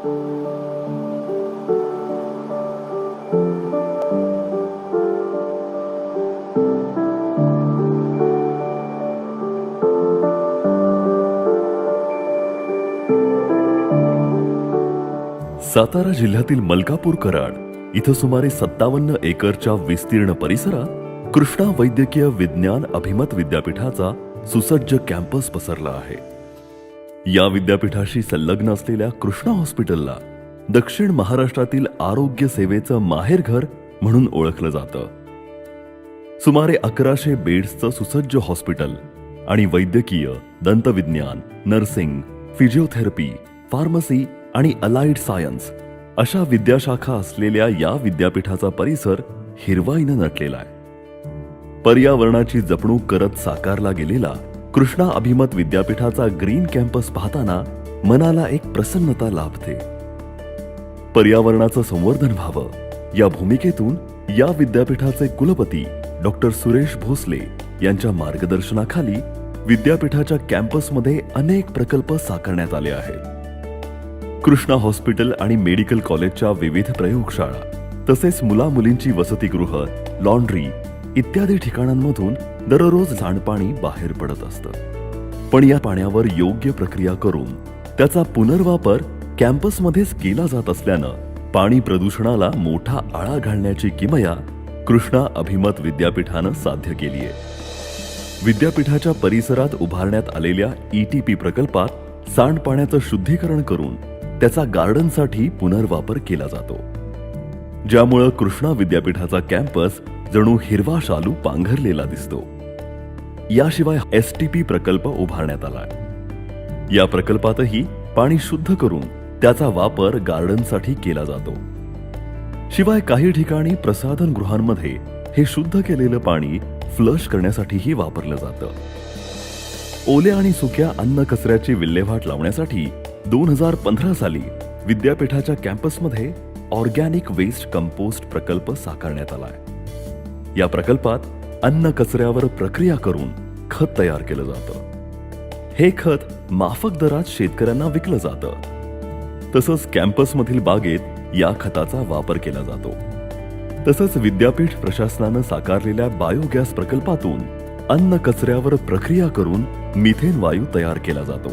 सातारा जिल्ह्यातील मलकापूर कराड इथं सुमारे 57 एकरच्या विस्तीर्ण परिसरात कृष्णा वैद्यकीय विज्ञान अभिमत विद्यापीठाचा सुसज्ज कॅम्पस पसरला आहे. या विद्यापीठाशी संलग्न असलेल्या कृष्णा हॉस्पिटलला दक्षिण महाराष्ट्रातील आरोग्य सेवेचं माहेरघर म्हणून ओळखलं जातं. सुमारे 1100 बेड्सचं सुसज्ज हॉस्पिटल आणि वैद्यकीय, दंतविज्ञान, नर्सिंग, फिजिओथेरपी, फार्मसी आणि अलाइड सायन्स अशा विद्याशाखा असलेल्या या विद्यापीठाचा परिसर हिरवाईनं नटलेला आहे. पर्यावरणाची जपणूक करत साकारला गेलेला कृष्णा अभिमत विद्यापीठाचा ग्रीन कॅम्पस पाहताना मनाला एक प्रसन्नता लाभते. पर्यावरणाचं संवर्धन व्हावं या भूमिकेतून या विद्यापीठाचे कुलपती डॉक्टर सुरेश भोसले यांच्या मार्गदर्शनाखाली विद्यापीठाच्या कॅम्पसमध्ये अनेक प्रकल्प साकारण्यात आले आहेत. कृष्णा हॉस्पिटल आणि मेडिकल कॉलेजच्या विविध प्रयोगशाळा तसेच मुला-मुलींची वसतिगृह, लॉन्ड्री इत्यादी ठिकाणांमधून दररोज सांडपाणी बाहेर पडत असतं. पण या पाण्यावर योग्य प्रक्रिया करून त्याचा पुनर्वापर कॅम्पसमध्येच केला जात असल्यानं पाणी प्रदूषणाला मोठा आळा घालण्याची किमया कृष्णा अभिमत विद्यापीठानं साध्य केली आहे. विद्यापीठाच्या परिसरात उभारण्यात आलेल्या ETP प्रकल्पात सांडपाण्याचं शुद्धीकरण करून त्याचा गार्डनसाठी पुनर्वापर केला जातो, ज्यामुळे कृष्णा विद्यापीठाचा कॅम्पस जणू हिरवा शालू पांघरलेला दिसतो. याशिवाय STP प्रकल्प उभारण्यात आलाय. या प्रकल्पातही पाणी शुद्ध करून त्याचा वापर गार्डनसाठी केला जातो. शिवाय काही ठिकाणी प्रसाधन गृहांमध्ये हे शुद्ध केलेलं पाणी फ्लश करण्यासाठीही वापरलं जातं. ओल्या आणि सुक्या अन्न कचऱ्याची विल्हेवाट लावण्यासाठी 2015 साली विद्यापीठाच्या कॅम्पसमध्ये ऑर्गॅनिक वेस्ट कंपोस्ट प्रकल्प साकारण्यात आलाय. या प्रकल्पात अन्न कचऱ्यावर प्रक्रिया करून खत तयार केलं जातं. हे खत माफक दरात शेतकऱ्यांना विकलं जातं. तसंच कॅम्पसमधील बागेत या खताचा वापर केला जातो. तसंच विद्यापीठ प्रशासनानं साकारलेल्या बायोगॅस प्रकल्पातून अन्न कचऱ्यावर प्रक्रिया करून मिथेन वायू तयार केला जातो.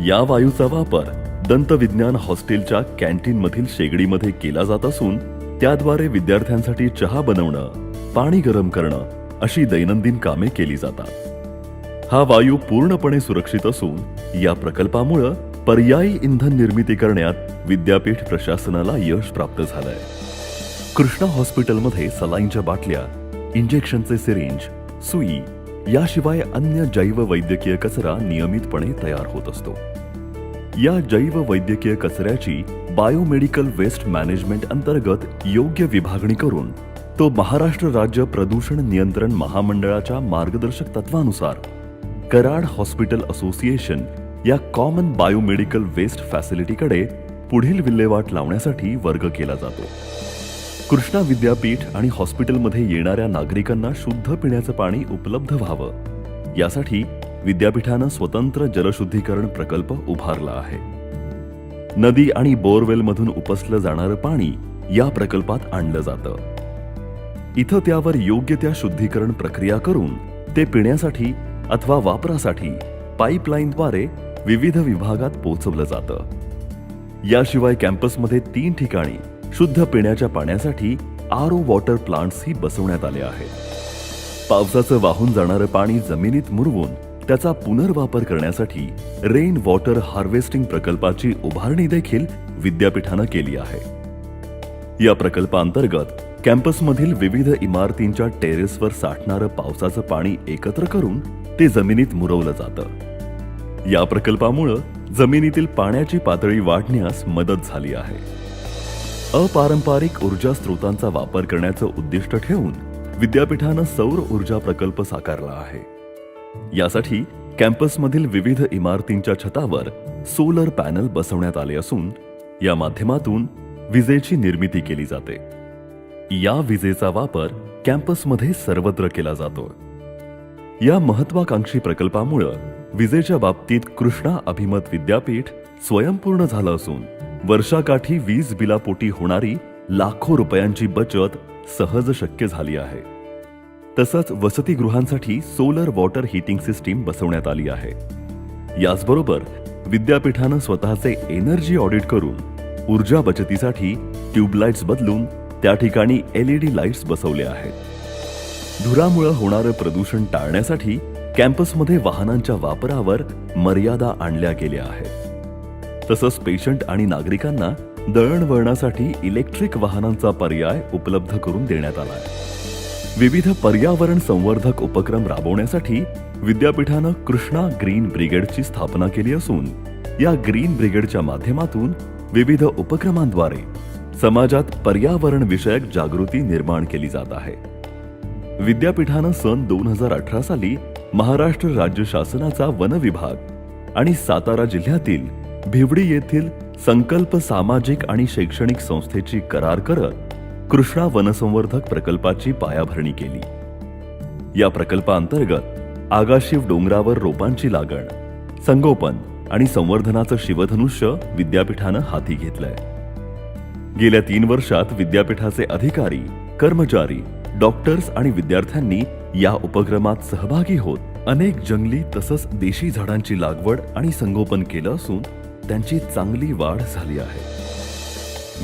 या वायूचा वापर दंतविज्ञान हॉस्टेलच्या कॅन्टीनमधील शेगडीमध्ये केला जात असून त्याद्वारे विद्यार्थ्यांसाठी चहा बनवणं, पाणी गरम करणं अशी दैनंदिन कामे केली जातात. हा वायू पूर्णपणे सुरक्षित असून या प्रकल्पामुळे पर्यायी इंधन निर्मिती करण्यात विद्यापीठ प्रशासनाला यश प्राप्त झालंय. कृष्णा हॉस्पिटलमध्ये सलाईनच्या बाटल्या, इंजेक्शनचे सिरिंज, सुई याशिवाय अन्य जैव वैद्यकीय कचरा नियमितपणे तयार होत असतो. या जैव वैद्यकीय कचऱ्याची बायोमेडिकल वेस्ट मॅनेजमेंट अंतर्गत योग्य विभागणी करून तो महाराष्ट्र राज्य प्रदूषण नियंत्रण महामंडळाच्या मार्गदर्शक तत्वानुसार कराड हॉस्पिटल असोसिएशन या कॉमन बायोमेडिकल वेस्ट फॅसिलिटीकडे पुढील विल्हेवाट लावण्यासाठी वर्ग केला जातो. कृष्णा विद्यापीठ आणि हॉस्पिटलमध्ये येणाऱ्या नागरिकांना शुद्ध पिण्याचं पाणी उपलब्ध व्हावं यासाठी विद्यापीठानं स्वतंत्र जलशुद्धीकरण प्रकल्प उभारला आहे. नदी आणि बोरवेलमधून उपसलं जाणारं पाणी या प्रकल्पात आणलं जातं. इथं त्यावर योग्य त्या शुद्धीकरण प्रक्रिया करून ते पिण्यासाठी अथवा वापरासाठी पाईपलाईनद्वारे विविध विभागात पोहोचवलं जातं. याशिवाय कॅम्पसमध्ये 3 ठिकाणी शुद्ध पिण्याच्या पाण्यासाठी RO वॉटर प्लांट्सही बसवण्यात आले आहेत. पावसाचं वाहून जाणारं पाणी जमिनीत मुरवून त्याचा पुनर्वापर करण्यासाठी रेन वॉटर हार्वेस्टिंग प्रकल्पाची उभारणी देखील विद्यापीठानं केली आहे. या प्रकल्पांतर्गत कॅम्पसमधील विविध इमारतींच्या टेरेसवर साठणारं पावसाचं पाणी एकत्र करून ते जमिनीत मुरवलं जातं. या प्रकल्पामुळे जमिनीतील पाण्याची पातळी वाढण्यास मदत झाली आहे. अपारंपरिक ऊर्जा स्रोतांचा वापर करण्याचं उद्दिष्ट ठेवून विद्यापीठानं सौर ऊर्जा प्रकल्प साकारला आहे. यासाठी कॅम्पसमधील विविध इमारतींच्या छतावर सोलर पॅनल बसवण्यात आले असून या माध्यमातून विजेची निर्मिती केली जाते. या विजेचा वापर कॅम्पसमध्ये सर्वत्र केला जातो. या महत्वाकांक्षी प्रकल्पामुळे विजेच्या बाबतीत कृष्णा अभिमत विद्यापीठ स्वयंपूर्ण झालं असून वर्षाकाठी वीज बिलापोटी होणारी लाखो रुपयांची बचत सहज शक्य झाली आहे. तसंच वसतिगृहांसाठी सोलर वॉटर हीटिंग सिस्टीम बसवण्यात आली आहे. याचबरोबर विद्यापीठानं स्वतःचे एनर्जी ऑडिट करून ऊर्जा बचतीसाठी ट्यूबलाइट्स बदलून त्या ठिकाणी LED लाईट्स बसवले आहेत. धुरामुळे होणारं प्रदूषण टाळण्यासाठी कॅम्पसमध्ये वाहनांच्या वापरावर मर्यादा आणल्या गेल्या आहेत. तसंच पेशंट आणि नागरिकांना दळणवळणासाठी इलेक्ट्रिक वाहनांचा पर्याय उपलब्ध करून देण्यात आला आहे. विविध पर्यावरण संवर्धक उपक्रम राबवण्यासाठी विद्यापीठानं कृष्णा ग्रीन ब्रिगेडची स्थापना केली असून या ग्रीन ब्रिगेडच्या माध्यमातून विविध उपक्रमांद्वारे समाजात पर्यावरण विषयक जागृती निर्माण केली जात आहे. विद्यापीठानं सन 2018 साली महाराष्ट्र राज्य शासनाचा वन विभाग आणि सातारा जिल्ह्यातील भिवडी येथील संकल्प सामाजिक आणि शैक्षणिक संस्थेची करार करत कृष्णा वनसंवर्धक प्रकल्पाची पायाभरणी केली. या प्रकल्पाअंतर्गत आगाशिव डोंगरावर रोपांची लागण, संगोपन आणि संवर्धनाचं शिवधनुष्य विद्यापीठानं हाती घेतलंय. गेल्या 3 वर्षात विद्यापीठाचे अधिकारी, कर्मचारी, डॉक्टर्स आणि विद्यार्थ्यांनी या उपक्रमात सहभागी होत अनेक जंगली तसंच देशी झाडांची लागवड आणि संगोपन केलं असून त्यांची चांगली वाढ झाली आहे.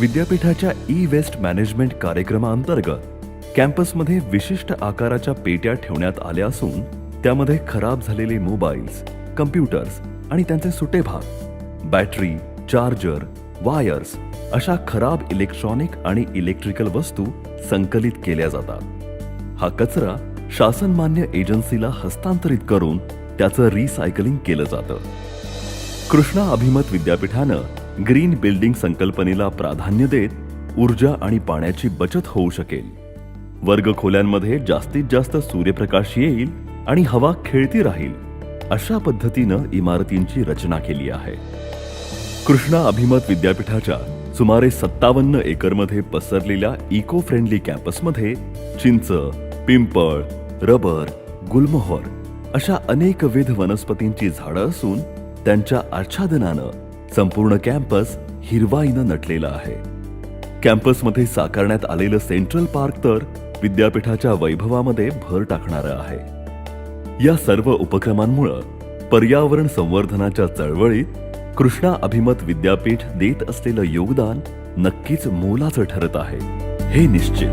विद्यापीठाच्या ई-वेस्ट मॅनेजमेंट कार्यक्रमाअंतर्गत कॅम्पसमध्ये विशिष्ट आकाराच्या पेट्या ठेवण्यात आल्या असून त्यामध्ये खराब झालेले मोबाईल्स, कम्प्युटर्स आणि त्यांचे सुटे भाग, बॅटरी, चार्जर, वायर्स अशा खराब इलेक्ट्रॉनिक आणि इलेक्ट्रिकल वस्तू संकलित केल्या जातात. हा कचरा शासनमान्य एजन्सीला हस्तांतरित करून त्याचं रिसायकलिंग केलं जातं. कृष्णा अभिमत विद्यापीठानं ग्रीन बिल्डिंग संकल्पनेला प्राधान्य देत ऊर्जा आणि पाण्याची बचत होऊ शकेल, वर्गखोल्यांमध्ये जास्तीत जास्त सूर्यप्रकाश येईल आणि हवा खेळती राहील अशा पद्धतीनं इमारतींची रचना केली आहे. कृष्णा अभिमत विद्यापीठाच्या सुमारे 57 एकरमध्ये पसरलेल्या इको फ्रेंडली कॅम्पसमध्ये चिंच, पिंपळ, रबर, गुलमोहर अशा अनेकविध वनस्पतींची झाडं असून त्यांच्या आच्छादनानं संपूर्ण कॅम्पस हिरवाईनं नटलेला आहे. कॅम्पसमध्ये साकारण्यात आलेलं सेंट्रल पार्क तर विद्यापीठाच्या वैभवामध्ये भर टाकणारं आहे. या सर्व उपक्रमांमुळे पर्यावरण संवर्धनाच्या चळवळीत कृष्णा अभिमत विद्यापीठ देत असलेलं योगदान नक्कीच मोलाचं ठरत आहे, हे निश्चित.